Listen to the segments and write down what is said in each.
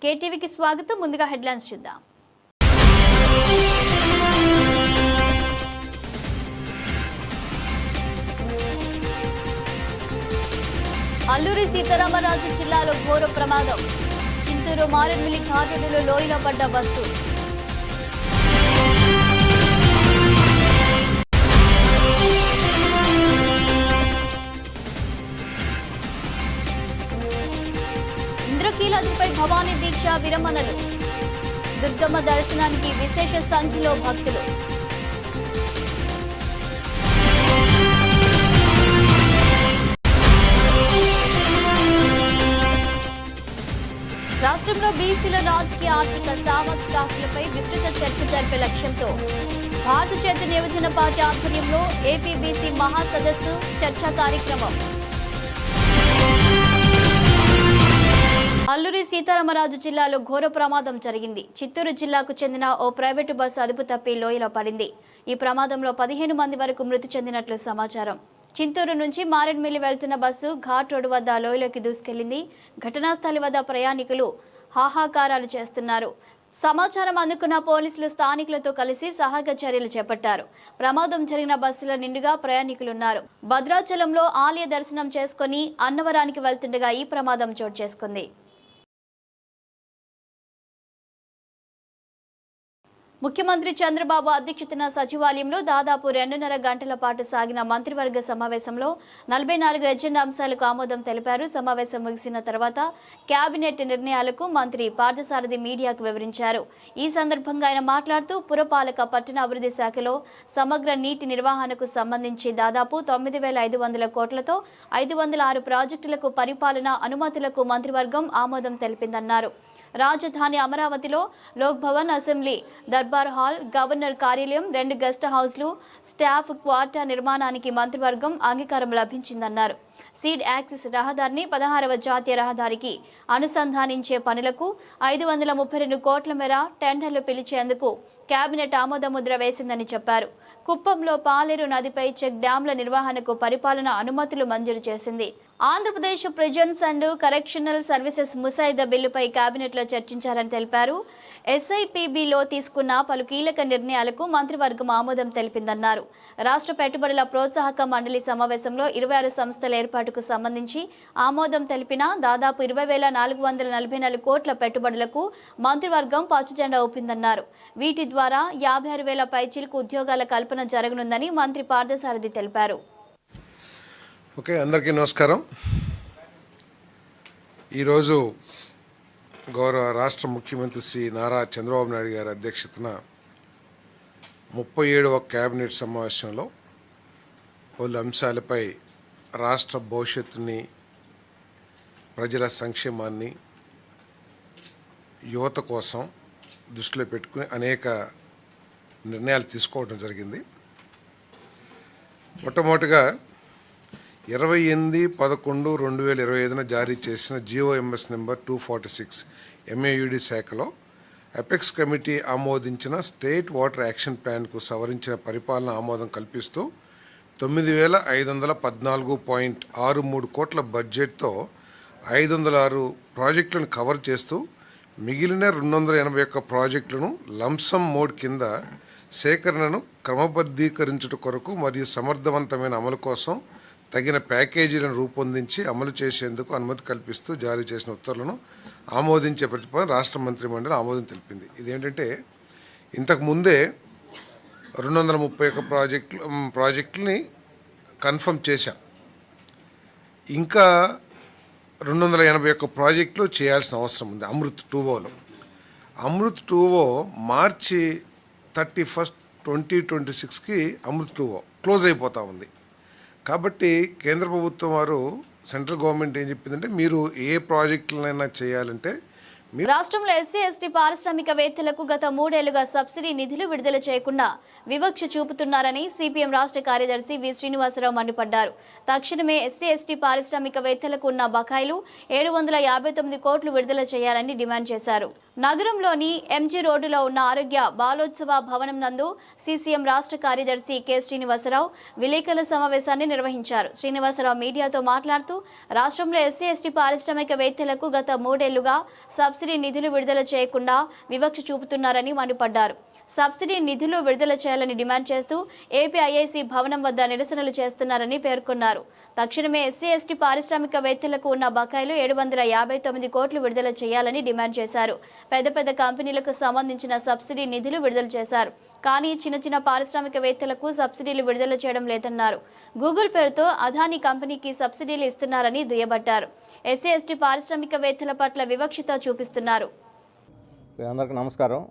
కేటీవీకి స్వాగతం. ముందుగా హెడ్లైన్స్ చూద్దాం. అల్లూరి సీతారామరాజు జిల్లాలో ఘోర ప్రమాదం. చింతూరు మారేడుమిల్లి ఘాట్ లోయలో పడ్డ బస్సు. ఇంద్రకీలాద్రిపై భవానీ దీక్ష విరమణలు. దుర్గమ్మ దర్శనానికి విశేష సంఖ్యలో భక్తులు. రాష్ట్రంలో బీసీల రాజకీయ ఆర్థిక సామాజిక హక్కులపై విస్తృత చర్చ జరిపే లక్ష్యంతో భారత చైతన్య యువజన పార్టీ ఆధ్వర్యంలో ఏపీ బీసీ మహాసదస్సు చర్చా కార్యక్రమం. అల్లూరి సీతారామరాజు జిల్లాలో ఘోర ప్రమాదం జరిగింది. చిత్తూరు జిల్లాకు చెందిన ఓ ప్రైవేటు బస్సు అదుపు తప్పి లోయలో పడింది. ఈ ప్రమాదంలో 15 మంది వరకు మృతి చెందినట్లు సమాచారం. చింతూరు నుంచి మారేడుమిల్లి వెళ్తున్న బస్సు ఘాట్ రోడ్డు వద్ద లోయలోకి దూసుకెళ్లింది. ఘటనా స్థలి వద్ద ప్రయాణికులు హాహాకారాలు చేస్తున్నారు. సమాచారం అందుకున్న పోలీసులు స్థానికులతో కలిసి సహాయక చర్యలు చేపట్టారు. ప్రమాదం జరిగిన బస్సులో నిండుగా ప్రయాణికులున్నారు. భద్రాచలంలో ఆలయ దర్శనం చేసుకుని అన్నవరానికి వెళ్తుండగా ఈ ప్రమాదం చోటు చేసుకుంది. ముఖ్యమంత్రి చంద్రబాబు అధ్యక్షతన సచివాలయంలో దాదాపు 2.5 గంటల పాటు సాగిన మంత్రివర్గ సమావేశంలో 44 ఎజెండా అంశాలకు ఆమోదం తెలిపారు. సమావేశం ముగిసిన తర్వాత కేబినెట్ నిర్ణయాలకు మంత్రి పార్థసారథి మీడియాకు వివరించారు. ఈ సందర్భంగా ఆయన మాట్లాడుతూ పురపాలక పట్టణ అభివృద్ధి శాఖలో సమగ్ర నీటి నిర్వహణకు సంబంధించి దాదాపు 9,500 కోట్లతో 506 ప్రాజెక్టులకు పరిపాలన అనుమతులకు మంత్రివర్గం ఆమోదం తెలిపిందన్నారు. రాజధాని అమరావతిలో Lok Bhavan, assembly Darbar hall, governor కార్యాలయం, 2 గెస్ట్ హౌస్లు, స్టాఫ్ క్వార్టర్ నిర్మాణానికి మంత్రివర్గం అంగీకారం లభించిందన్నారు. సీడ్ యాక్సిస్ రహదారిని 16వ జాతీయ రహదారికి అనుసంధానించే పనులకు 532 కోట్ల మేర టెండర్లు పిలిచేందుకు కేబినెట్ ఆమోద ముద్ర వేసిందని చెప్పారు. కుప్పంలో పాలేరు నదిపై చెక్ డ్యాంల నిర్వహణకు పరిపాలన అనుమతులు మంజూరు చేసింది. Andhra Pradesh prisons and correctional services ముసాయిదా బిల్లుపై కేబినెట్లో చర్చించారని తెలిపారు. ఎస్ఐపిబిలో తీసుకున్న పలు కీలక నిర్ణయాలకు మంత్రివర్గం ఆమోదం తెలిపిందన్నారు. రాష్ట్ర పెట్టుబడుల ప్రోత్సాహక మండలి సమావేశంలో 26 సంస్థల ఏర్పాటుకు సంబంధించి ఆమోదం తెలిపిన దాదాపు 20,444 కోట్ల పెట్టుబడులకు మంత్రివర్గం పచ్చజెండా ఊపిందన్నారు. వీటి ద్వారా 56,000 పైచిలకు ఉద్యోగాల కల్పన జరగనుందని మంత్రి పార్థసారథి తెలిపారు. ఓకే, అందరికీ నమస్కారం. ఈరోజు గౌరవ రాష్ట్ర ముఖ్యమంత్రి శ్రీ నారా చంద్రబాబు నాయుడు గారి అధ్యక్షతన 37వ కేబినెట్ సమావేశంలో పలు అంశాలపై రాష్ట్ర భవిష్యత్తుని, ప్రజల సంక్షేమాన్ని, యువత కోసం దృష్టిలో పెట్టుకుని అనేక నిర్ణయాలు తీసుకోవడం జరిగింది. మొట్టమొదటిగా 28/11/2025 జారీ చేసిన జిఓఎంఎస్ నెంబర్ 246 ఎంఏయుడి శాఖలో అపెక్స్ కమిటీ ఆమోదించిన స్టేట్ వాటర్ యాక్షన్ ప్లాన్కు సవరించిన పరిపాలన ఆమోదం కల్పిస్తూ 9,514.63 కోట్ల బడ్జెట్తో 506 ప్రాజెక్టులను కవర్ చేస్తూ మిగిలిన 281 ప్రాజెక్టులను లంసమ్ మోడ్ కింద సేకరణను క్రమబద్ధీకరించుట కొరకు మరియు సమర్థవంతమైన అమలు కోసం తగిన ప్యాకేజీలను రూపొందించి అమలు చేసేందుకు అనుమతి కల్పిస్తూ జారీ చేసిన ఉత్తర్వులను ఆమోదించే ప్రతిపాదన రాష్ట్ర మంత్రిమండలి ఆమోదం తెలిపింది. ఇదేంటంటే ఇంతకుముందే 231 ప్రాజెక్టులని కన్ఫర్మ్ చేశాం. ఇంకా 281 ప్రాజెక్టులు చేయాల్సిన అవసరం ఉంది. అమృత్ 2ఓలో అమృత్ 2ఓ మార్చి 31, 2026కి అమృత్ 2ఓ క్లోజ్ అయిపోతూ ఉంది. కాబట్టి కేంద్ర ప్రభుత్వం వారు, సెంట్రల్ గవర్నమెంట్ ఏం చెప్పిందంటే మీరు ఏ ప్రాజెక్టులైనా చేయాలంటే రాష్ట్రంలో ఎస్సీ ఎస్టీ పారిశ్రామికవేత్తలకు గత 3 ఏళ్లుగా సబ్సిడీ నిధులు విడుదల చేయకుండా వివక్ష చూపుతున్నారని సిపిఎం రాష్ట్ర కార్యదర్శి వి శ్రీనివాసరావు మండిపడ్డారు. తక్షణమే ఎస్సీ ఎస్టీ పారిశ్రామికవేత్తలకు ఉన్న బకాయిలు 759 కోట్లు విడుదల చేయాలని డిమాండ్ చేశారు. నగరంలోని ఎంజీ రోడ్డులో ఉన్న ఆరోగ్య బాలోత్సవ భవనం నందు సీసీఎం రాష్ట్ర కార్యదర్శి కె శ్రీనివాసరావు విలేకరుల సమావేశాన్ని నిర్వహించారు. శ్రీనివాసరావు మీడియాతో మాట్లాడుతూ రాష్ట్రంలో ఎస్సీ ఎస్టీ పారిశ్రామికవేత్తలకు గత 3 ఏళ్లుగా సబ్సిడీ నిధులు విడుదల చేయకుండా వివక్ష చూపుతున్నారని మండిపడ్డారు. సబ్సిడీ నిధులు విడుదల చేయాలని డిమాండ్ చేస్తూ ఏపీఐఐసీ భవనం వద్ద నిరసనలు చేస్తున్నారని పేర్కొన్నారు. తక్షణమే ఎస్సీ ఎస్టీ పారిశ్రామికవేత్తలకు ఉన్న బకాయిలు 759 కోట్లు విడుదల చేయాలని డిమాండ్ చేశారు. పెద్ద కంపెనీలకు సంబంధించిన సబ్సిడీ నిధులు విడుదల చేశారు. కానీ చిన్న పారిశ్రామికవేత్తలకు సబ్సిడీలు విడుదల చేయడం లేదన్నారు. గూగుల్ పేరుతో అదానీ కంపెనీకి సబ్సిడీలు ఇస్తున్నారని దుయ్యబట్టారు. ఎస్సీ ఎస్టీ పారిశ్రామికవేత్తల పట్ల వివక్షత చూపిస్తున్నారు. అందరికీ నమస్కారం.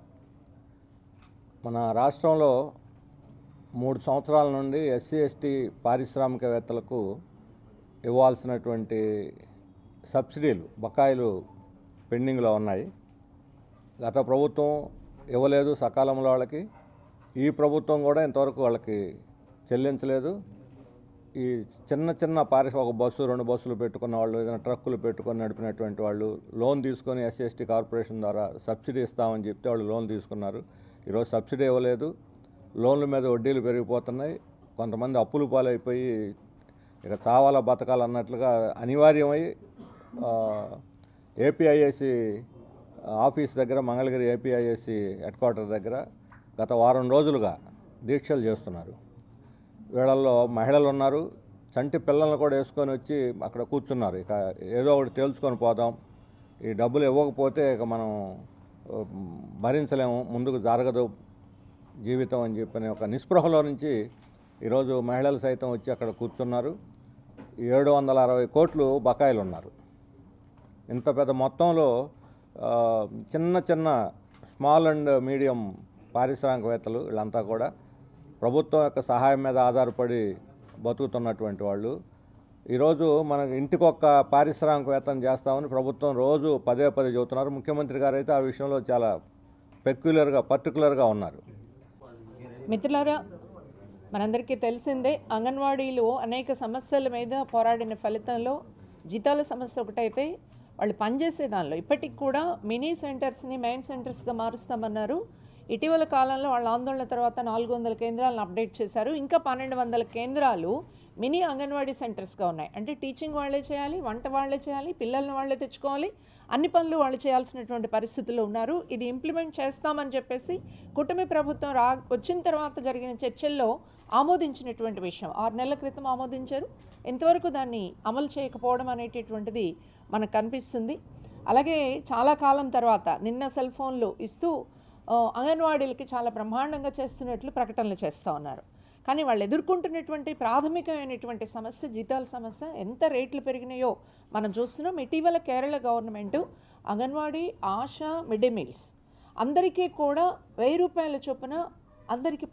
మన రాష్ట్రంలో 3 సంవత్సరాల నుండి ఎస్సీ ఎస్టీ పారిశ్రామికవేత్తలకు ఇవ్వాల్సినటువంటి సబ్సిడీలు బకాయిలు పెండింగ్లో ఉన్నాయి. గత ప్రభుత్వం ఇవ్వలేదు సకాలంలో వాళ్ళకి. ఈ ప్రభుత్వం కూడా ఇంతవరకు వాళ్ళకి చెల్లించలేదు. ఈ చిన్న ఒక బస్సు 2 బస్సులు పెట్టుకున్న వాళ్ళు, ఏదైనా ట్రక్కులు పెట్టుకొని నడిపినటువంటి వాళ్ళు లోన్ తీసుకొని ఎస్సీ ఎస్టీ కార్పొరేషన్ ద్వారా సబ్సిడీ ఇస్తామని చెప్తే వాళ్ళు లోన్ తీసుకున్నారు. ఈరోజు సబ్సిడీ ఇవ్వలేదు. లోన్ల మీద వడ్డీలు పెరిగిపోతున్నాయి. కొంతమంది అప్పులు పాలైపోయి ఇక చావాలా బతకాలన్నట్లుగా అనివార్యమై ఏపీఐఐసి ఆఫీస్ దగ్గర, మంగళగిరి ఏపీఐఐసి హెడ్ క్వార్టర్ దగ్గర గత వారం రోజులుగా దీక్షలు చేస్తున్నారు. వీళ్ళల్లో మహిళలు ఉన్నారు. చంటి పిల్లలను కూడా వేసుకొని వచ్చి అక్కడ కూర్చున్నారు. ఇక ఏదో ఒకటి తేల్చుకొని పోదాం, ఈ డబ్బులు ఇవ్వకపోతే ఇక మనం భరించలేము, ముందుకు జరగదు జీవితం అని చెప్పిన ఒక నిస్పృహలో నుంచి ఈరోజు మహిళలు సైతం వచ్చి అక్కడ కూర్చున్నారు. 760 కోట్లు బకాయిలు ఉన్నారు. ఇంత పెద్ద మొత్తంలో చిన్న స్మాల్ అండ్ మీడియం పారిశ్రామికవేత్తలు వీళ్ళంతా కూడా ప్రభుత్వం యొక్క సహాయం మీద ఆధారపడి బతుకుతున్నటువంటి వాళ్ళు. ఈరోజు మనకు ఇంటికొక్క పారిశ్రామికవేత్తను చేస్తామని ప్రభుత్వం రోజు పదే చెబుతున్నారు. ముఖ్యమంత్రి గారు అయితే ఆ విషయంలో చాలా పర్టికులర్గా ఉన్నారు. మిత్రులారా, మనందరికీ తెలిసిందే, అంగన్వాడీలు అనేక సమస్యల మీద పోరాడిన ఫలితంలో జీతాల సమస్య ఒకటైతే వాళ్ళు పనిచేసే దానిలో ఇప్పటికి కూడా మినీ సెంటర్స్ని మెయిన్ సెంటర్స్గా మారుస్తామన్నారు. ఇటీవల కాలంలో వాళ్ళ ఆందోళన తర్వాత 400 కేంద్రాలను అప్డేట్ చేశారు. ఇంకా 1200 కేంద్రాలు మినీ అంగన్వాడీ సెంటర్స్గా ఉన్నాయి. అంటే టీచింగ్ వాళ్ళే చేయాలి, వంట వాళ్ళే చేయాలి, పిల్లల్ని వాళ్ళే తెచ్చుకోవాలి, అన్ని పనులు వాళ్ళు చేయాల్సినటువంటి పరిస్థితుల్లో ఉన్నారు. ఇది ఇంప్లిమెంట్ చేస్తామని చెప్పేసి కూటమి ప్రభుత్వం వచ్చిన తర్వాత జరిగిన చర్చల్లో ఆమోదించినటువంటి విషయం. 6 నెలల క్రితం ఆమోదించారు. ఇంతవరకు దాన్ని అమలు చేయకపోవడం అనేటటువంటిది మనకు కనిపిస్తుంది. అలాగే చాలా కాలం తర్వాత నిన్న సెల్ ఫోన్లు ఇస్తూ అంగన్వాడీలకి చాలా బ్రహ్మాండంగా చేస్తున్నట్లు ప్రకటనలు చేస్తూ ఉన్నారు. కానీ వాళ్ళు ఎదుర్కొంటున్నటువంటి ప్రాథమికమైనటువంటి సమస్య జీతాల సమస్య. ఎంత రేట్లు పెరిగినాయో మనం చూస్తున్నాం. ఇటీవల Kerala government anganwadi, ASHA, mid day meals అందరికీ కూడా 1000 రూపాయల చొప్పున అందరికీ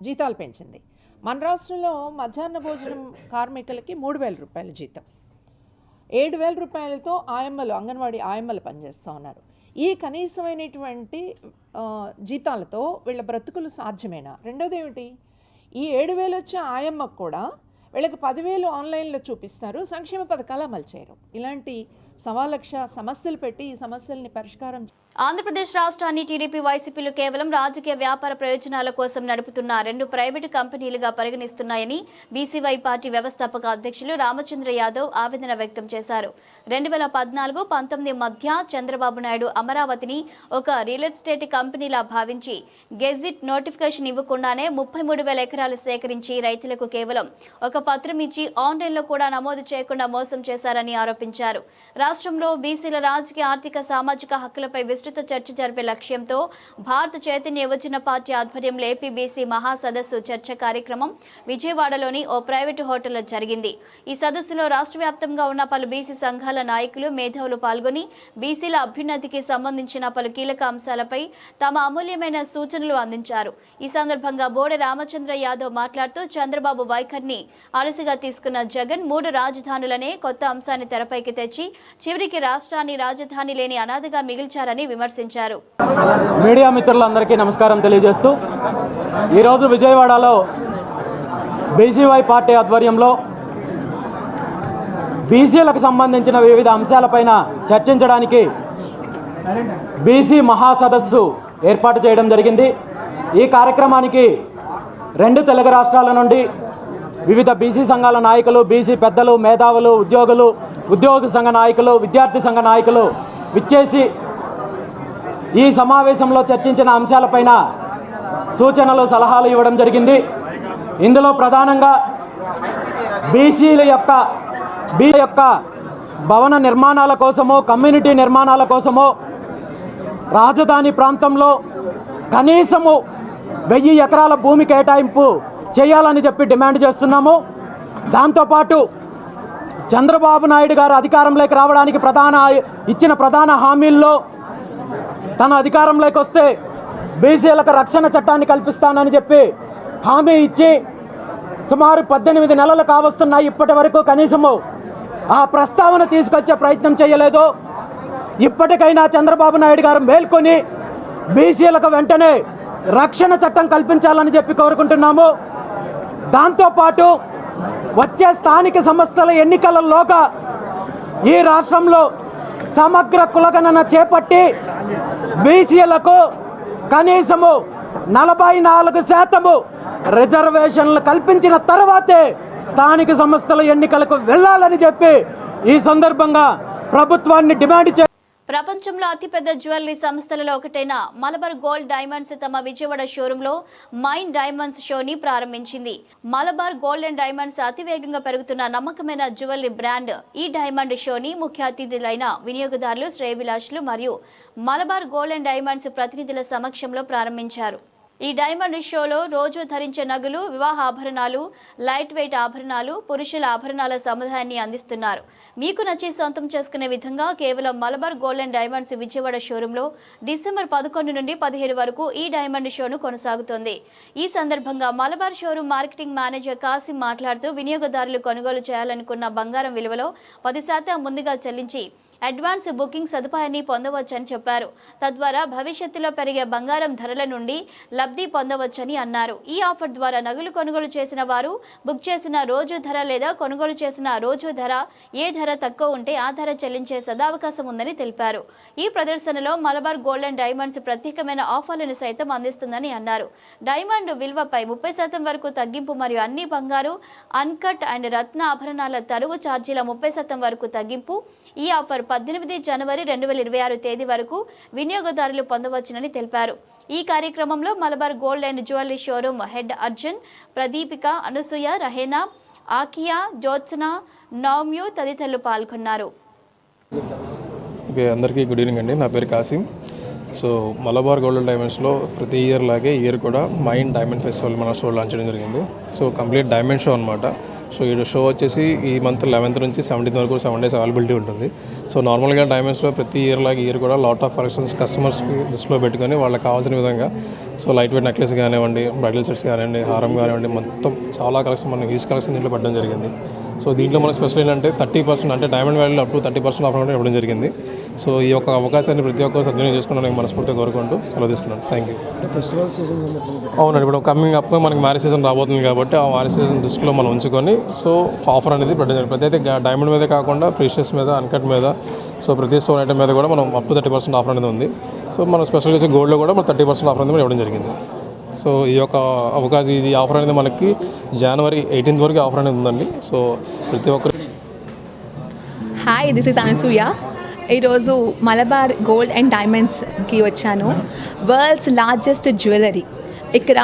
జీతాలు పెంచింది. మన రాష్ట్రంలో మధ్యాహ్న భోజనం కార్మికులకి 3000 రూపాయల జీతం, 7000 రూపాయలతో అంగన్వాడీ ఆయమ్మలు పనిచేస్తూ ఉన్నారు. ఈ కనీసమైనటువంటి జీతాలతో వీళ్ళ బ్రతుకులు సాధ్యమేనా? రెండోది ఏమిటి, ఈ 7000 వచ్చే ఆయమ్మకు కూడా వీళ్ళకి 10,000 ఆన్లైన్లో చూపిస్తారు, సంక్షేమ పథకాలు అమలు చేయరు. ఇలాంటి 1,00,000 సమస్యలు పెట్టి ఈ సమస్యల్ని పరిష్కారం. ఆంధ్రప్రదేశ్ రాష్ట్రాన్ని టీడీపీ వైసీపీలు కేవలం రాజకీయ వ్యాపార ప్రయోజనాల కోసం నడుపుతున్న 2 ప్రైవేటు కంపెనీలుగా పరిగణిస్తున్నాయని బీసీవై పార్టీ వ్యవస్థాపక అధ్యక్షులు రామచంద్ర యాదవ్ ఆవేదన వ్యక్తం చేశారు. 2014-19 మధ్య చంద్రబాబు నాయుడు అమరావతిని ఒక రియల్ ఎస్టేట్ కంపెనీలా భావించి గెజిట్ నోటిఫికేషన్ ఇవ్వకుండానే 33,000 ఎకరాలు సేకరించి రైతులకు కేవలం ఒక పత్రం ఇచ్చి ఆన్లైన్లో కూడా నమోదు చేయకుండా మోసం చేశారని ఆరోపించారు. రాష్ట్రంలో బీసీల రాజకీయ, ఆర్థిక, సామాజిక హక్కులపై విస్తృత చర్చ జరిపే లక్ష్యంతో భారత చైతన్య యువజన పార్టీ ఆధ్వర్యంలో ఏపీ బీసీ మహాసదస్సు చర్చ కార్యక్రమం విజయవాడలోని ఓ ప్రైవేటు హోటల్లో జరిగింది. ఈ సదస్సులో రాష్ట్ర వ్యాప్తంగా ఉన్న పలు బీసీ సంఘాల నాయకులు, మేధావులు పాల్గొని బీసీల అభ్యున్నతికి సంబంధించిన పలు కీలక అంశాలపై తమ అమూల్యమైన సూచనలు అందించారు. ఈ సందర్భంగా బోడే రామచంద్ర యాదవ్ మాట్లాడుతూ చంద్రబాబు వైఖరిని అలసిగా తీసుకున్న జగన్ 3 రాజధానులనే కొత్త అంశాన్ని తెరపైకి తెచ్చి చివరికి రాష్ట్రాన్ని రాజధాని లేని అనాథగా మిగిల్చారని విమర్శించారు. మీడియా మిత్రులందరికీ నమస్కారం తెలియజేస్తూ ఈరోజు విజయవాడలో బీసీవై పార్టీ ఆధ్వర్యంలో బీసీలకు సంబంధించిన వివిధ అంశాలపైన చర్చించడానికి బీసీ మహాసదస్సు ఏర్పాటు చేయడం జరిగింది. ఈ కార్యక్రమానికి 2 తెలుగు రాష్ట్రాల నుండి వివిధ బీసీ సంఘాల నాయకులు, బీసీ పెద్దలు, మేధావులు, ఉద్యోగులు, ఉద్యోగ సంఘ నాయకులు, విద్యార్థి సంఘ నాయకులు విచ్చేసి ఈ సమావేశంలో చర్చించిన అంశాలపైన సూచనలు, సలహాలు ఇవ్వడం జరిగింది. ఇందులో ప్రధానంగా బీసీల యొక్క భవన నిర్మాణాల కోసమో, కమ్యూనిటీ నిర్మాణాల కోసమో రాజధాని ప్రాంతంలో కనీసము 1000 ఎకరాల భూమి కేటాయింపు చేయాలని చెప్పి డిమాండ్ చేస్తున్నాము. దాంతోపాటు చంద్రబాబు నాయుడు గారు అధికారంలోకి రావడానికి ఇచ్చిన ప్రధాన హామీల్లో తన అధికారంలోకి వస్తే బీసీలకు రక్షణ చట్టాన్ని కల్పిస్తానని చెప్పి హామీ ఇచ్చి సుమారు 18 నెలలు కావస్తున్నాయి. ఇప్పటి వరకు కనీసము ఆ ప్రస్తావన తీసుకొచ్చే ప్రయత్నం చేయలేదు. ఇప్పటికైనా చంద్రబాబు నాయుడు గారు మేల్కొని బీసీలకు వెంటనే రక్షణ చట్టం కల్పించాలని చెప్పి కోరుకుంటున్నాము. దాంతోపాటు వచ్చే స్థానిక సంస్థల ఎన్నికలలోగా ఈ రాష్ట్రంలో సమగ్ర కులగణన చేపట్టి బీసీలకు కనీసము 44% రిజర్వేషన్లు కల్పించిన తర్వాతే స్థానిక సంస్థల ఎన్నికలకు వెళ్ళాలని చెప్పి ఈ సందర్భంగా ప్రభుత్వాన్ని డిమాండ్ చే ప్రపంచంలో అతిపెద్ద జ్యువెలరీ సంస్థలలో ఒకటైన మలబార్ గోల్డ్ డైమండ్స్ తమ విజయవాడ షోరూంలో మైన్ డైమండ్స్ షోని ప్రారంభించింది. మలబార్ గోల్డ్ అండ్ డైమండ్స్ అతివేగంగా పెరుగుతున్న నమ్మకమైన జ్యువెలరీ బ్రాండ్ ఈ డైమండ్ షోని ముఖ్య అతిథులైన వినియోగదారులు, శ్రేయభిలాషులు మరియు మలబార్ గోల్డ్ అండ్ డైమండ్స్ ప్రతినిధుల సమక్షంలో ప్రారంభించారు. ఈ డైమండ్ షోలో రోజు ధరించే నగలు, వివాహ ఆభరణాలు, లైట్ వెయిట్ ఆభరణాలు, పురుషుల ఆభరణాల సముదాయాన్ని అందిస్తున్నారు. మీకు నచ్చి సొంతం చేసుకునే విధంగా కేవలం Malabar gold and diamonds Vijayawada షోరూంలో డిసెంబర్ 11 నుండి 17 వరకు ఈ డైమండ్ షోను కొనసాగుతోంది. ఈ సందర్భంగా Malabar showroom marketing manager Kasim మాట్లాడుతూ వినియోగదారులు కొనుగోలు చేయాలనుకున్న బంగారం విలువలో 10% ముందుగా చెల్లించి అడ్వాన్స్ బుకింగ్ సదుపాయాన్ని పొందవచ్చని చెప్పారు. తద్వారా భవిష్యత్తులో పెరిగే బంగారం ధరల నుండి లబ్ధి పొందవచ్చని అన్నారు. ఈ ఆఫర్ ద్వారా నగలు కొనుగోలు చేసిన వారు బుక్ చేసిన రోజు ధర లేదా కొనుగోలు చేసిన రోజు ధర ఏ ధర తక్కువ ఉంటే ఆ ధర చెల్లించే సదావకాశం ఉందని తెలిపారు. ఈ ప్రదర్శనలో మలబార్ గోల్డ్ అండ్ డైమండ్స్ ప్రత్యేకమైన ఆఫర్లను సైతం అందిస్తుందని అన్నారు. డైమండ్ విలువపై 30% వరకు తగ్గింపు మరియు అన్ని బంగారు, అన్కట్ అండ్ రత్న ఆభరణాల తరుగు ఛార్జీల 30% వరకు తగ్గింపు. ఈ ఆఫర్ 18 జనవరి 2026 తేదీ వరకు వినియోగదారులు పొందవచ్చునని తెలిపారు. ఈ కార్యక్రమంలో Malabar gold and jewellery showroom head Arjun, Pradeepika, Anasuya, Rahena, Akiya, Jyotsna, నౌమ్యు తదితరులు పాల్గొన్నారు. అందరికీ గుడ్ ఈవినింగ్ అండి. నా పేరు కాసిం. సో మలబార్ గోల్డ్ డైమండ్స్లో ప్రతి ఇయర్ లాగే ఈ ఇయర్ కూడా మైన్ డైమండ్ ఫెస్టివల్ మన షో లాంచ్ చేయడం జరిగింది. సో కంప్లీట్ డైమండ్ షో అనమాట. సో ఈ షో వచ్చేసి ఈ మంత్ 11th నుంచి 17th వరకు 7 days అవైలబిలిటీ ఉంటుంది. సో నార్మల్గా డైమండ్స్లో ప్రతి ఇయర్ లాగా ఇయర్ కూడా లాట్ ఆఫ్ కలెక్షన్స్ కస్టమర్స్కి దృష్టిలో పెట్టుకొని వాళ్ళకి కావాల్సిన విధంగా సో లైట్ వెయిట్ నెక్లెస్ కానివ్వండి, బ్రైడల్ సెట్స్ కానివ్వండి, హారం కానివ్వండి, మొత్తం చాలా కలెక్షన్ మనం హ్యూజ్ కలెక్షన్ దీంట్లో పెట్టడం జరిగింది. సో దీంట్లో మన స్పెషల్ ఏంటంటే 30% అంటే డైమండ్ వాల్యూలో అప్ టు 30% ఆఫర్ ఇవ్వడం జరిగింది. సో ఈ యొక్క అవకాశాన్ని ప్రతి ఒక్కరు సద్వినియోగం చేసుకున్నాను మనస్ఫూర్తిగా కోరుకుంటూ సెలవు తీసుకున్నాను. Thank you. అవునండి, ఇప్పుడు కమింగ్ అప్ మనకి మ్యారేజ్ సీజన్ రాబోతుంది కాబట్టి ఆ మ్యారేజ్ సీజన్ దృష్టిలో మనం ఉంచుకొని సో ఆఫర్ అనేది పెట్టడం జరిగింది. ప్రతి అయితే డైమండ్ మీదే కాకుండా ప్రీషియస్ మీద, అన్కట్ మీద, సో ప్రతి స్టోన్ ఐటమ్ మీద కూడా మనం అప్ టు 30% ఆఫర్ అనేది ఉంది. సో మనం స్పెషల్గా వచ్చి గోల్డ్లో కూడా మనం 30% ఆఫర్ అనేది ఇవ్వడం జరిగింది. సో ఈ యొక్క అవకాశం, ఇది ఆఫర్ అనేది మనకి జనవరి 18th వరకు ఆఫర్ అనేది ఉందండి. సో ప్రతి ఒక్కరు హాయ్, దిస్ ఇస్ అనసూయ. ఈరోజు మలబార్ గోల్డ్ అండ్ డైమండ్స్కి వచ్చాను. World's largest jewellery. ఇక్కడ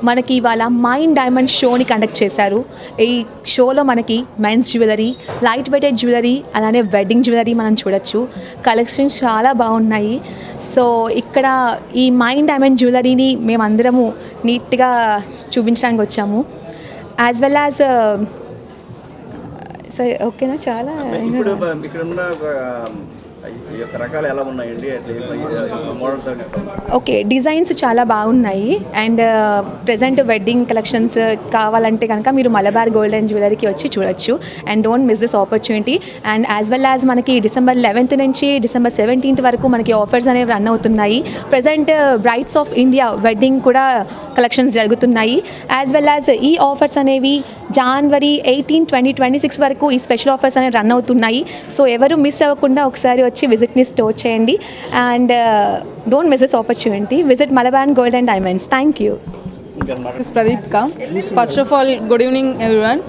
మనకి ఇవాళ మైన్ డైమండ్ షోని కండక్ట్ చేశారు. ఈ షోలో మనకి men's jewellery, light weighted jewellery, అలానే వెడ్డింగ్ జ్యువెలరీ మనం చూడొచ్చు. కలెక్షన్స్ చాలా బాగున్నాయి. సో ఇక్కడ ఈ మైన్ డైమండ్ జ్యువెలరీని మేమందరము నీట్గా చూపించడానికి వచ్చాము. యాజ్ వెల్ యాజ్ సరే ఓకేనా, చాలా ఓకే, డిజైన్స్ చాలా బాగున్నాయి. అండ్ ప్రజెంట్ వెడ్డింగ్ కలెక్షన్స్ కావాలంటే కనుక మీరు మలబార్ గోల్డ్ అండ్ జ్యువెలరీకి వచ్చి చూడొచ్చు. And don't miss this opportunity. And as well as మనకి డిసెంబర్ 11th నుంచి డిసెంబర్ 17th వరకు మనకి ఆఫర్స్ అనేవి రన్ అవుతున్నాయి. Present brides of India wedding కూడా కలెక్షన్స్ జరుగుతున్నాయి. యాజ్ వెల్ యాజ్ ఈ ఆఫర్స్ అనేవి జనవరి 18, 2026 వరకు ఈ స్పెషల్ ఆఫర్స్ అనేవి రన్ అవుతున్నాయి. సో ఎవరు మిస్ అవ్వకుండా ఒకసారి వచ్చి విజిట్ని స్టోర్ చేయండి and don't miss this opportunity. Visit Malabar gold and diamonds. Thank you. This is Pradeepka. First of all, good evening everyone.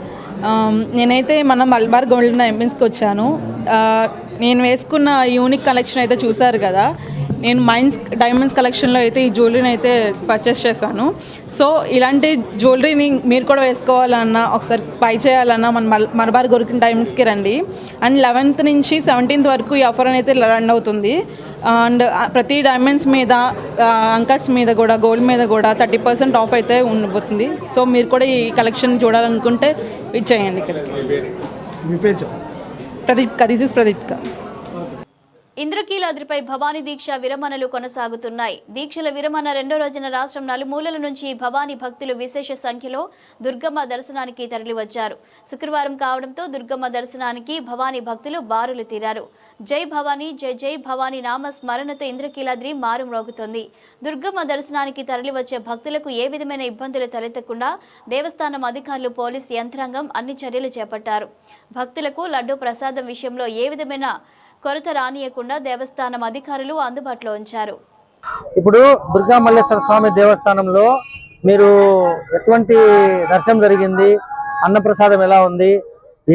నేనైతే మన మలబార్ గోల్డ్ డైమండ్స్కి వచ్చాను. నేను వేసుకున్న యూనిక్ కలెక్షన్ అయితే చూసారు కదా. నేను డైమండ్స్ కలెక్షన్లో అయితే ఈ జ్యువెలరీని అయితే పర్చేస్ చేశాను. సో ఇలాంటి జ్యువెలరీని మీరు కూడా వేసుకోవాలన్నా, ఒకసారి బై చేయాలన్నా మన మలబార్ గోల్డ్ డైమండ్స్కి రండి. అండ్ 11th నుంచి 17th వరకు ఈ ఆఫర్ అయితే రన్ అవుతుంది. అండ్ ప్రతి డైమండ్స్ మీద, అంకర్స్ మీద కూడా, గోల్డ్ మీద కూడా 30% ఆఫ్ అయితే ఉండబోతుంది. సో మీరు కూడా ఈ కలెక్షన్ చూడాలనుకుంటే ఇచ్చేయండి ఇక్కడికి. ప్రదీప్క. This is Pradeepika. ఇంద్రకీలాద్రిపై భవానీ దీక్ష విరమణలు కొనసాగుతున్నాయి. దీక్షల విరమణ రెండో రోజున రాష్ట్రం నలుమూలల నుంచి భవానీ భక్తులు విశేష సంఖ్యలో దుర్గమ్మ దర్శనానికి తరలివచ్చారు. శుక్రవారం కావడంతో దుర్గమ్మ దర్శనానికి భవానీ భక్తులు బారులు తీరారు. జై భవానీ, జై జై భవానీ నామ స్మరణతో ఇంద్రకీలాద్రి మారుమ్రోగుతోంది. దుర్గమ్మ దర్శనానికి తరలివచ్చే భక్తులకు ఏ విధమైన ఇబ్బందులు తలెత్తకుండా దేవస్థానం అధికారులు, పోలీసు యంత్రాంగం అన్ని చర్యలు చేపట్టారు. భక్తులకు లడ్డూ ప్రసాదం విషయంలో ఏ విధమైన కొరత రానియకుండా దేవస్థానం అధికారులు అందుబాటులో ఉంచారు. ఇప్పుడు దుర్గా మల్లేశ్వర స్వామి దేవస్థానంలో మీరు ఎటువంటి దర్శనం జరిగింది, అన్నప్రసాదం ఎలా ఉంది,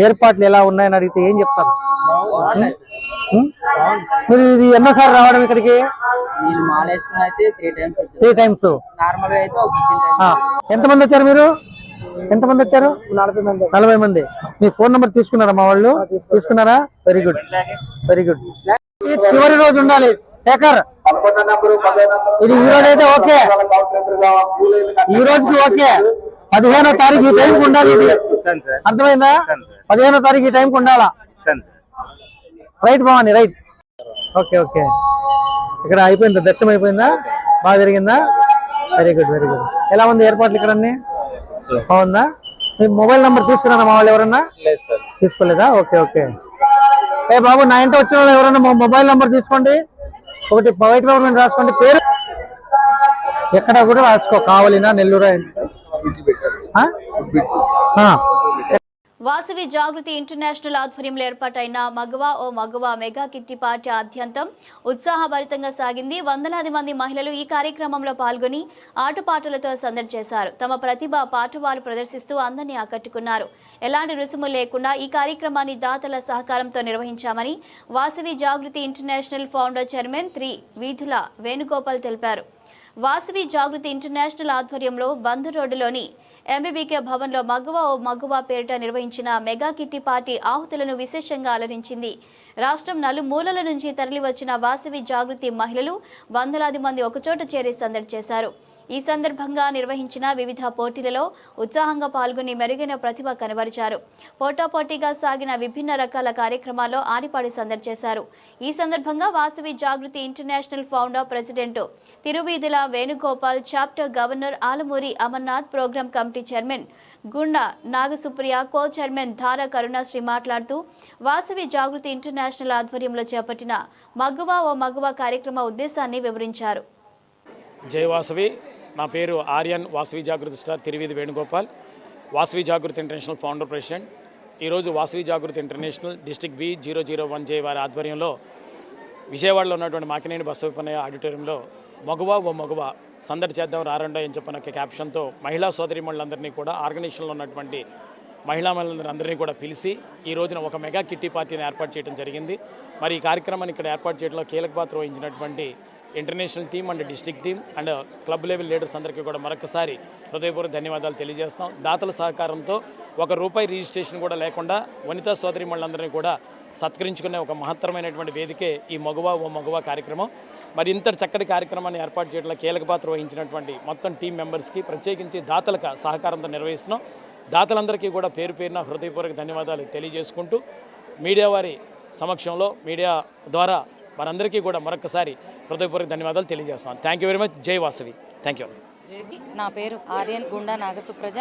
ఏర్పాట్లు ఎలా ఉన్నాయని అడిగితే ఏం చెప్తారు? మీరు ఇది ఎన్నోసార్లు రావడం ఇక్కడికి? 3 times. ఎంతమంది వచ్చారు మీరు? ఎంతమంది వచ్చారు? 40 మంది. మీ ఫోన్ నెంబర్ తీసుకున్నారా మా వాళ్ళు? తీసుకున్నారా? Very good, very good. చివరి రోజు ఉండాలి శేఖర్. ఇది ఈ రోజు అయితే ఓకే, ఈ రోజుకి ఓకే. 15వ తారీఖు ఈ టైంకి ఉండాలి. ఇది అర్థమైందా? 15వ తారీఖు ఈ టైంకి ఉండాలా? Right Bhavani, right. Okay okay. ఇక్కడ అయిపోయిందా? దర్శనం అయిపోయిందా? బాగా జరిగిందా? Very good, very good. ఎలా ఉంది ఏర్పాట్లు ఇక్కడ అన్ని? బాగుందా? మీ మొబైల్ నంబర్ తీసుకున్నారా మా వాళ్ళు ఎవరన్నా? తీసుకోలేదా? Okay okay. ఏ బాబు, నా ఇంట వచ్చిన వాళ్ళు ఎవరన్నా మొబైల్ నంబర్ తీసుకోండి, ఒకటి వైట్ పేపర్ మీద రాసుకోండి, పేరు ఎక్కడ కూడా రాసుకో. కావాలినా, నెల్లూరు. వాసవి జాగృతి ఇంటర్నేషనల్ ఆధ్వర్యంలో ఏర్పాటైన మగవా ఓ మగవా మెగా కిట్టి పార్టీ ఆద్యంతం ఉత్సాహభరితంగా సాగింది. వందలాది మంది మహిళలు ఈ కార్యక్రమంలో పాల్గొని ఆటపాటలతో సందడి చేశారు. తమ ప్రతిభ పాఠవాలు ప్రదర్శిస్తూ అందరినీ ఆకట్టుకున్నారు. ఎలాంటి రుసుము లేకుండా ఈ కార్యక్రమాన్ని దాతల సహకారంతో నిర్వహించామని Vasavi Jagruthi international founder chairman వీధుల వేణుగోపాల్ తెలిపారు. వాసవి జాగృతి ఇంటర్నేషనల్ ఆధ్వర్యంలో బంద్ రోడ్డులోని ఎంబీబీకే భవన్లో మగువా ఓ మగువా పేరిట నిర్వహించిన మెగా కిట్టి పార్టీ ఆహుతులను విశేషంగా అలరించింది. రాష్ట్రం నలుమూలల నుంచి తరలివచ్చిన వాసవి జాగృతి మహిళలు వందలాది మంది ఒకచోట చేరి సందడి చేశారు. ఈ సందర్భంగా నిర్వహించిన వివిధ పోటీలలో ఉత్సాహంగా పాల్గొని మెరుగైన ప్రతిభ కనబరిచారు. పోటాపోటీగా సాగిన విభిన్న రకాల కార్యక్రమాల్లో ఆడిపాడి సందడి చేశారు. ఈ సందర్భంగా Vasavi Jagruthi international founder, president Tiruveedhula Venugopal, chapter governor Alamuri Amarnath, program committee chairman Gunda Nagasupriya, కో చైర్మన్ ధార కరుణాశ్రీ మాట్లాడుతూ వాసవి జాగృతి ఇంటర్నేషనల్ ఆధ్వర్యంలో చేపట్టిన మగువా ఓ మగువా కార్యక్రమ ఉద్దేశాన్ని వివరించారు. జై వాసవి. నా పేరు ఆర్యన్, వాసవి జాగృతి star తిరువీధి Venugopal, Vasavi Jagruthi international founder, president. ఈరోజు Vasavi Jagruthi international district B001J వారి ఆధ్వర్యంలో విజయవాడలో ఉన్నటువంటి మాకినేని బసవపన్నయ్య ఆడిటోరియంలో మగువా ఓ మగువా సందడి చేద్దాం రారండా అని చెప్పిన క్యాప్షన్తో మహిళా సోదరిమణులందరినీ కూడా, ఆర్గనైజేషన్లో ఉన్నటువంటి మహిళా మహిళలందరినీ కూడా పిలిచి ఈ రోజున ఒక మెగా కిట్టి పార్టీని ఏర్పాటు చేయడం జరిగింది. మరి ఈ కార్యక్రమాన్ని ఇక్కడ ఏర్పాటు చేయడంలో కీలక పాత్ర వహించినటువంటి international team and district team and club level leaders అందరికీ కూడా మరొకసారి హృదయపూర్వక ధన్యవాదాలు తెలియజేస్తాం. దాతల సహకారంతో ₹1 రిజిస్ట్రేషన్ కూడా లేకుండా వనితా సోదరిమణులందరినీ కూడా సత్కరించుకునే ఒక మహత్తరమైనటువంటి వేదికే ఈ మగువా ఓ మగువా కార్యక్రమం. మరి ఇంత చక్కటి కార్యక్రమాన్ని ఏర్పాటు చేయడంలో కీలక పాత్ర వహించినటువంటి మొత్తం టీం మెంబర్స్కి, ప్రత్యేకించి దాతలకు సహకారంతో నిర్వహిస్తున్నాం. దాతలందరికీ కూడా పేరు పేరున హృదయపూర్వక ధన్యవాదాలు తెలియజేసుకుంటూ మీడియా వారి సమక్షంలో, మీడియా ద్వారా మనందరికీ కూడా మరొకసారి హృదయపూర్వక ధన్యవాదాలు తెలియజేస్తున్నాను. Thank you very much. జై వాసవి. Thank you. నా పేరు ఆర్యన్, గుండా నాగసుప్రజ.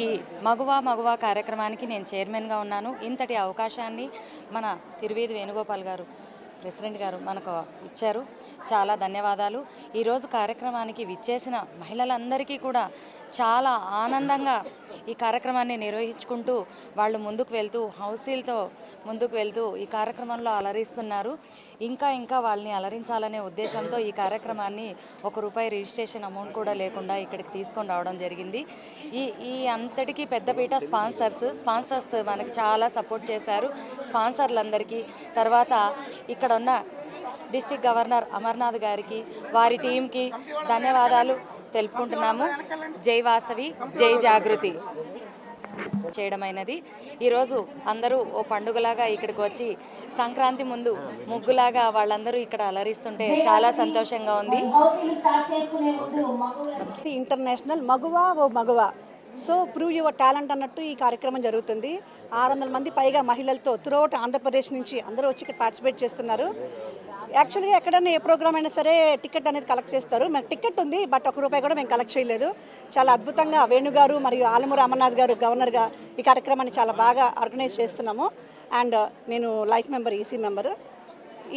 ఈ మగువా కార్యక్రమానికి నేను చైర్మన్గా ఉన్నాను. ఇంతటి అవకాశాన్ని మన తిరువీధి వేణుగోపాల్ గారు, ప్రెసిడెంట్ గారు మనకు ఇచ్చారు. చాలా ధన్యవాదాలు. ఈరోజు కార్యక్రమానికి విచ్చేసిన మహిళలందరికీ కూడా చాలా ఆనందంగా ఈ కార్యక్రమాన్ని నిర్వహించుకుంటూ వాళ్ళు ముందుకు వెళ్తూ, హౌసీలతో ముందుకు వెళ్తూ ఈ కార్యక్రమంలో అలరిస్తున్నారు. ఇంకా వాళ్ళని అలరించాలనే ఉద్దేశంతో ఈ కార్యక్రమాన్ని ₹1 రిజిస్ట్రేషన్ అమౌంట్ కూడా లేకుండా ఇక్కడికి తీసుకొని రావడం జరిగింది. ఈ అంతటికీ పెద్దపీట స్పాన్సర్స్ మనకి చాలా సపోర్ట్ చేశారు. స్పాన్సర్లందరికీ, తర్వాత ఇక్కడ ఉన్న డిస్ట్రిక్ట్ గవర్నర్ అమర్నాథ్ గారికి, వారి టీంకి ధన్యవాదాలు తెలుపుకుంటున్నాము. జై వాసవి, జై జాగృతి చేయడమైనది. ఈరోజు అందరూ ఓ పండుగలాగా ఇక్కడికి వచ్చి సంక్రాంతి ముందు ముగ్గులాగా వాళ్ళందరూ ఇక్కడ అలరిస్తుంటే చాలా సంతోషంగా ఉంది. ఇంటర్నేషనల్ మగువా ఓ మగువా, సో ప్రూవ్ యువర్ టాలెంట్ అన్నట్టు ఈ కార్యక్రమం జరుగుతుంది. 600 మంది పైగా మహిళలతో త్రూఅవుట్ ఆంధ్రప్రదేశ్ నుంచి అందరూ వచ్చి ఇక్కడ పార్టిసిపేట్ చేస్తున్నారు. యాక్చువల్గా ఎక్కడైనా ఏ ప్రోగ్రామ్ అయినా సరే టికెట్ అనేది కలెక్ట్ చేస్తారు. మేము టికెట్ ఉంది, బట్ ₹1 కూడా మేము కలెక్ట్ చేయలేదు. చాలా అద్భుతంగా వేణుగారు మరియు ఆలమూరు అమర్నాథ్ గారు గవర్నర్గా ఈ కార్యక్రమాన్ని చాలా బాగా ఆర్గనైజ్ చేస్తున్నాము. అండ్ నేను లైఫ్ మెంబర్, ఈసీ మెంబర్.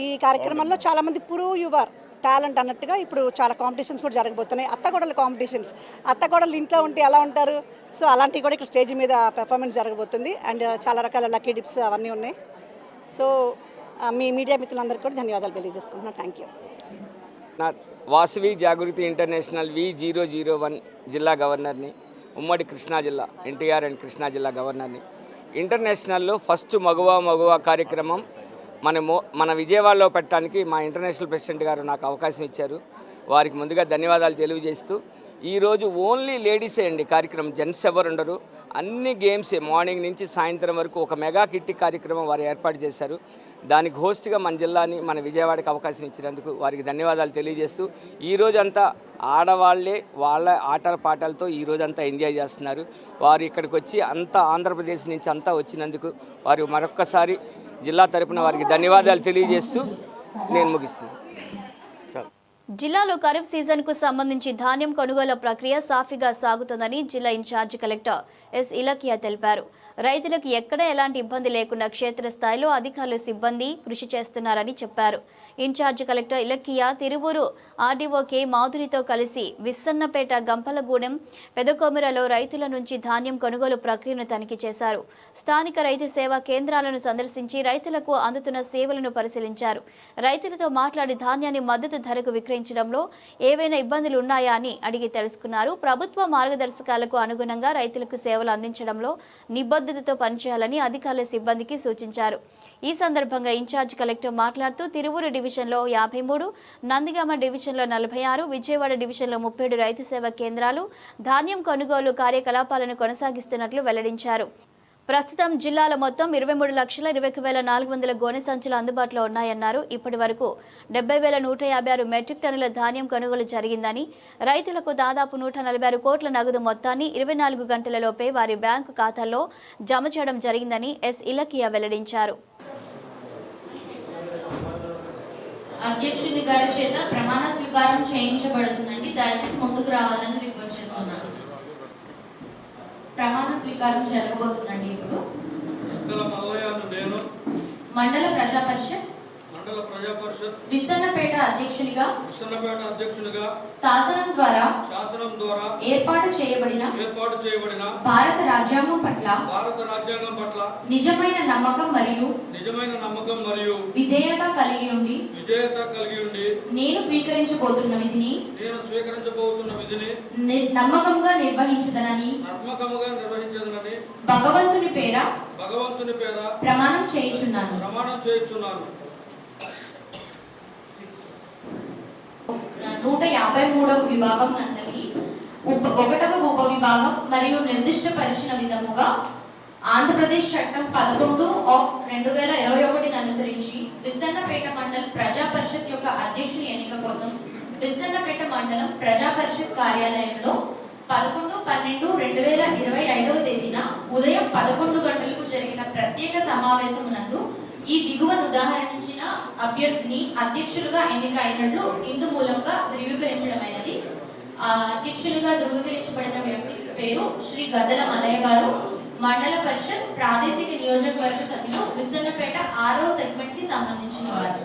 ఈ కార్యక్రమంలో చాలామంది ప్రూవ్ యువర్ టాలెంట్ అన్నట్టుగా ఇప్పుడు చాలా కాంపిటీషన్స్ కూడా జరగబోతున్నాయి. అత్తగోడల కాంపిటీషన్స్, అత్తగోడలు ఇంట్లో ఉంటే ఎలా ఉంటారు, సో అలాంటివి కూడా ఇక్కడ స్టేజ్ మీద పెర్ఫార్మెన్స్ జరగబోతుంది. అండ్ చాలా రకాల లక్కీ డిప్స్ అవన్నీ ఉన్నాయి. సో మీ మీడియా మిత్రులందరికీ కూడా ధన్యవాదాలు తెలియజేసుకుంటున్నాను. Thank you. నా వాసవి జాగృతి ఇంటర్నేషనల్ V001 జిల్లా గవర్నర్ని, ఉమ్మడి కృష్ణా జిల్లా ఎన్టీఆర్ అండ్ కృష్ణా జిల్లా గవర్నర్ని. ఇంటర్నేషనల్లో ఫస్ట్ మగువా కార్యక్రమం మన విజయవాడలో పెట్టడానికి మా ఇంటర్నేషనల్ ప్రెసిడెంట్ గారు నాకు అవకాశం ఇచ్చారు. వారికి ముందుగా ధన్యవాదాలు తెలియజేస్తూ, ఈరోజు ఓన్లీ లేడీసే అండి కార్యక్రమం, జెంట్స్ ఎవరు ఉండరు. అన్ని గేమ్సే మార్నింగ్ నుంచి సాయంత్రం వరకు ఒక మెగా కిట్టి కార్యక్రమం వారు ఏర్పాటు చేశారు. దానికి హోస్ట్గా మన జిల్లాని, మన విజయవాడకి అవకాశం ఇచ్చినందుకు వారికి ధన్యవాదాలు తెలియజేస్తూ, ఈరోజంతా ఆడవాళ్లే వాళ్ళ ఆటల పాటలతో ఈరోజంతా ఎంజాయ్ చేస్తున్నారు. వారు ఇక్కడికి వచ్చి అంతా ఆంధ్రప్రదేశ్ నుంచి అంతా వచ్చినందుకు వారు మరొక్కసారి జిల్లా తరపున వారికి ధన్యవాదాలు తెలియజేస్తూ నేను ముగిస్తున్నాను. జిల్లాలో ఖరీఫ్ సీజన్కు సంబంధించి ధాన్యం కొనుగోలు ప్రక్రియ సాఫీగా సాగుతోందని జిల్లా ఇన్ఛార్జి కలెక్టర్ ఎస్ ఇలకియా తెలిపారు. రైతులకు ఎక్కడ ఎలాంటి ఇబ్బంది లేకుండా క్షేత్రస్థాయిలో అధికారులు సిబ్బంది కృషి చేస్తున్నారని చెప్పారు. In charge collector Ilakiya Tiruvuru RDO K మాధురితో కలిసి విస్సన్నపేట, గంపలగూడెం, పెదకొమిరలో రైతుల నుంచి ధాన్యం కొనుగోలు ప్రక్రియను తనిఖీ చేశారు. స్థానిక రైతు సేవా కేంద్రాలను సందర్శించి రైతులకు అందుతున్న సేవలను పరిశీలించారు. రైతులతో మాట్లాడి ధాన్యాన్ని మద్దతు ధరకు విక్రయించడంలో ఏవైనా ఇబ్బందులు ఉన్నాయా అని అడిగి తెలుసుకున్నారు. ప్రభుత్వ మార్గదర్శకాలకు అనుగుణంగా రైతులకు సేవలు అందించడంలో నిబద్ధతతో పనిచేయాలని అధికారుల సిబ్బందికి సూచించారు. ఈ సందర్భంగా ఇన్ఛార్జ్ కలెక్టర్ మాట్లాడుతూ తిరువూరు డివిజన్లో 53, నందిగామ డివిజన్లో 46, విజయవాడ డివిజన్లో 37 రైతు సేవా కేంద్రాలు ధాన్యం కొనుగోలు కార్యకలాపాలను కొనసాగిస్తున్నట్లు వెల్లడించారు. ప్రస్తుతం జిల్లాలో మొత్తం 23,21,400 గోనె సంచులు అందుబాటులో ఉన్నాయన్నారు. ఇప్పటి వరకు 70,156 మెట్రిక్ టన్నుల ధాన్యం కొనుగోలు జరిగిందని, రైతులకు దాదాపు 146 కోట్ల నగదు మొత్తాన్ని 24 గంటలలోపే వారి బ్యాంకు ఖాతాల్లో జమ చేయడం జరిగిందని ఎస్ ఇలకియా వెల్లడించారు. అధ్యక్షుని గారి చేత ప్రమాణ స్వీకారం చేయించబడుతుందండి. దయచేసి ముందుకు రావాలని రిక్వెస్ట్ చేస్తున్నాను. ప్రమాణ స్వీకారం జరగబోతుందండి. ఇప్పుడు మండల ప్రజా పరిషత్ విసన్నపేట అధ్యక్షునిగా శాసనం ద్వారా ఏర్పాటు చేయబడిన భారత రాజ్యాంగం పట్ల నిజమైన నమ్మకం మరియు విధేయత కలిగి ఉండి నేను స్వీకరించబోతున్న విధిని నమ్మకంగా నిర్వహించదనని భగవంతుని పేర ప్రమాణం చేయుచున్నాను. 153వ విభాగం నందలి 1వ ఉప విభాగం మరియు నిర్దిష్టపరిచిన విధముగా ఆంధ్రప్రదేశ్ చట్టం 11/2021 అనుసరించి విసన్నపేట మండల ప్రజా పరిషత్ యొక్క అధ్యక్షుని ఎన్నిక కోసం విసన్నపేట మండలం ప్రజా పరిషత్ కార్యాలయంలో 11/12/2025 తేదీన ఉదయం 11 గంటలకు జరిగిన ప్రత్యేక సమావేశమునందు ఈ దిగువన ఉదాహరించిన అభ్యర్థిని అధ్యక్షులుగా ఎన్నిక అయినట్లు ఇందు మూలంగా ధృవీకరించడమైనది. అధ్యక్షులుగా ధృవీకరించబడిన వ్యక్తి పేరు శ్రీ గద్దల మల్లయ్య గారు, మండల పరిషత్ ప్రాదేశిక నియోజకవర్గ సభ్యులు, విసన్నపేట 6వ సెగ్మెంట్ కి సంబంధించిన వారు.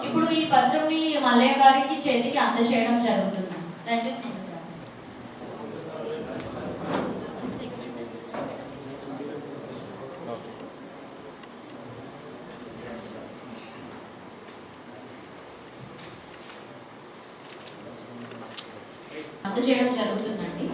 ఇప్పుడు ఈ పత్రంని మల్లయ్య గారికి చేతికి అందజేయడం జరుగుతుంది. దయచేసి అందజేయడం జరుగుతుందండి.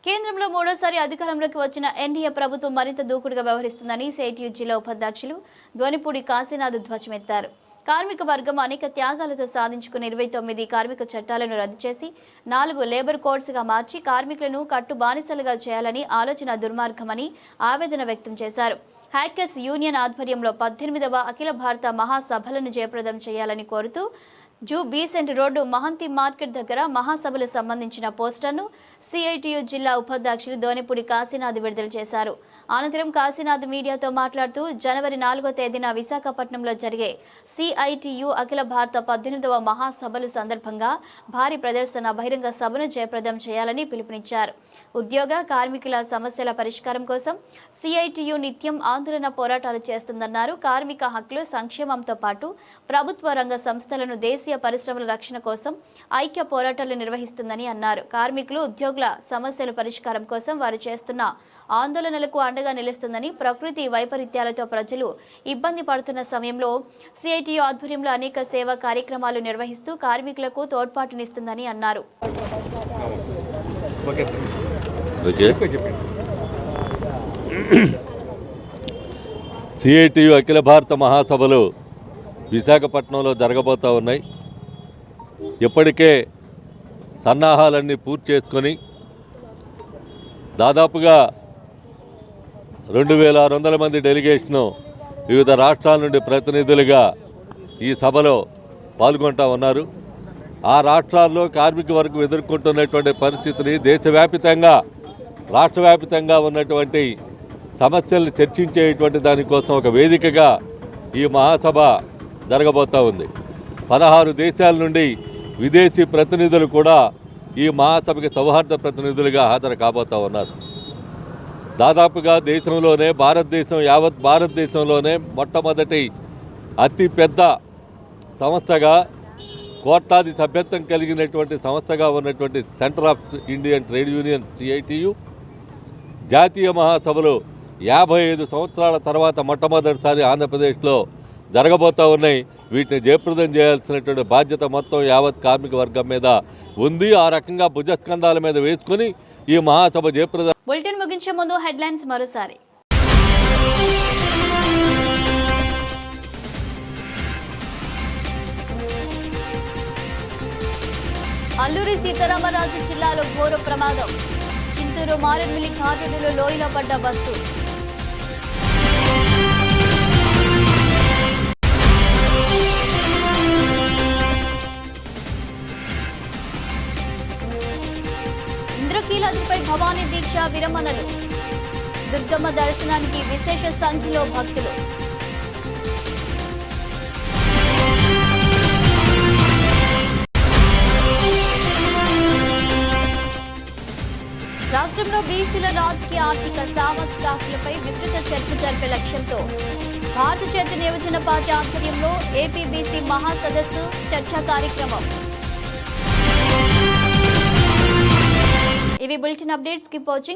కేంద్రంలో మూడోసారి అధికారంలోకి వచ్చిన ఎన్డీఏ ప్రభుత్వం మరింత దూకుడుగా వ్యవహరిస్తుందని సిఐటియు జిల్లా ఉపాధ్యక్షులు ధ్వనిపూడి కాశీనాథ్ ధ్వజమెత్తారు. కార్మిక వర్గం అనేక త్యాగాలతో సాధించుకున్న 29 కార్మిక చట్టాలను రద్దు చేసి 4 లేబర్ కోడ్స్గా మార్చి కార్మికులను కట్టు బానిసలుగా చేయాలని ఆలోచన దుర్మార్గమని ఆవేదన వ్యక్తం చేశారు. హ్యాకర్స్ యూనియన్ ఆధ్వర్యంలో 18వ అఖిల భారత మహాసభలను జయప్రదం చేయాలని కోరుతూ జూ బీసెంట్ రోడ్డు మహంతి మార్కెట్ దగ్గర మహాసభలకు సంబంధించిన పోస్టర్ను సిఐటియు జిల్లా ఉపాధ్యక్షులు ధోనిపూడి కాశీనాథ్ విడుదల చేశారు. అనంతరం కాశీనాథ్ మీడియాతో మాట్లాడుతూ జనవరి 4వ తేదీన విశాఖపట్నంలో జరిగే సిఐటియు అఖిల భారత 18వ మహాసభలు సందర్భంగా భారీ ప్రదర్శన బహిరంగ సభను జయప్రదం చేయాలని పిలుపునిచ్చారు. ఉద్యోగ కార్మికుల సమస్యల పరిష్కారం కోసం సిఐటియు నిత్యం ఆందోళన పోరాటాలు చేస్తుందన్నారు. కార్మిక హక్కులు సంక్షేమంతో పాటు ప్రభుత్వ రంగ సంస్థలను దేశీయ పరిశ్రమల రక్షణ కోసం ఐక్య పోరాటాలు నిర్వహిస్తుందని అన్నారు. కార్మికులు ఉద్యోగుల సమస్యల పరిష్కారం కోసం వారు చేస్తున్న ఆందోళనలకు అండగా నిలుస్తుందని, ప్రకృతి వైపరీత్యాలతో ప్రజలు ఇబ్బంది పడుతున్న సమయంలో సిఐటియు ఆధ్వర్యంలో అనేక సేవా కార్యక్రమాలు నిర్వహిస్తూ కార్మికులకు తోడ్పాటునిస్తుందని అన్నారు. సిఐటియు అఖిల భారత మహాసభలు విశాఖపట్నంలో జరగబోతూ ఉన్నాయి. ఇప్పటికే సన్నాహాలన్నీ పూర్తి చేసుకొని దాదాపుగా 2600 మంది డెలిగేషను వివిధ రాష్ట్రాల నుండి ప్రతినిధులుగా ఈ సభలో పాల్గొంటూ ఉన్నారు. ఆ రాష్ట్రాల్లో కార్మిక వర్గం ఎదుర్కొంటున్నటువంటి పరిస్థితిని దేశవ్యాప్తంగా రాష్ట్రవ్యాప్తంగా ఉన్నటువంటి సమస్యలను చర్చించేటువంటి దానికోసం ఒక వేదికగా ఈ మహాసభ జరగబోతూ ఉంది. 16 దేశాల నుండి విదేశీ ప్రతినిధులు కూడా ఈ మహాసభకి సౌహార్ద ప్రతినిధులుగా హాజరు కాబోతూ ఉన్నారు. దాదాపుగా దేశంలోనే యావత్ భారతదేశంలోనే మొట్టమొదటి అతిపెద్ద సంస్థగా కోట్లాది సభ్యత్వం కలిగినటువంటి సంస్థగా ఉన్నటువంటి centre of Indian trade union CITU జాతీయ మహాసభలు 55 సంవత్సరాల తర్వాత మొట్టమొదటిసారి ఆంధ్రప్రదేశ్లో జరగబోతూ ఉన్నాయి. వీటిని జయప్రదం చేయాల్సినటువంటి బాధ్యత మొత్తం యావత్ కార్మిక వర్గం మీద ఉంది. ఆ రకంగా భుజస్కంధాల మీద వేసుకుని ఈ మహాసభ జయప్రదం. బులెటిన్ ముగించే ముందు హెడ్లైన్స్ మరోసారి. అల్లూరి సీతారామరాజు జిల్లాలో ఘోర ప్రమాదం. చింతూరు మారేడుమిల్లి కారులో లోయలో పడ్డ బస్సు. ఇంద్రకీలాద్రిపై భవానీ దీక్ష విరమణలు. దుర్గమ్మ దర్శనానికి విశేష సంఖ్యలో భక్తులు. రాష్ట్రంలో బీసీల రాజకీయ ఆర్థిక సామాజిక హక్కులపై విస్తృత చర్చ జరిపే లక్ష్యంతో భారత చైతన్య యువజన పార్టీ ఆధ్వర్యంలో ఏపీ బీసీ మహాసదస్సు చర్చా కార్యక్రమం. ఇవి బులెటిన్ అప్డేట్స్. Keep watching.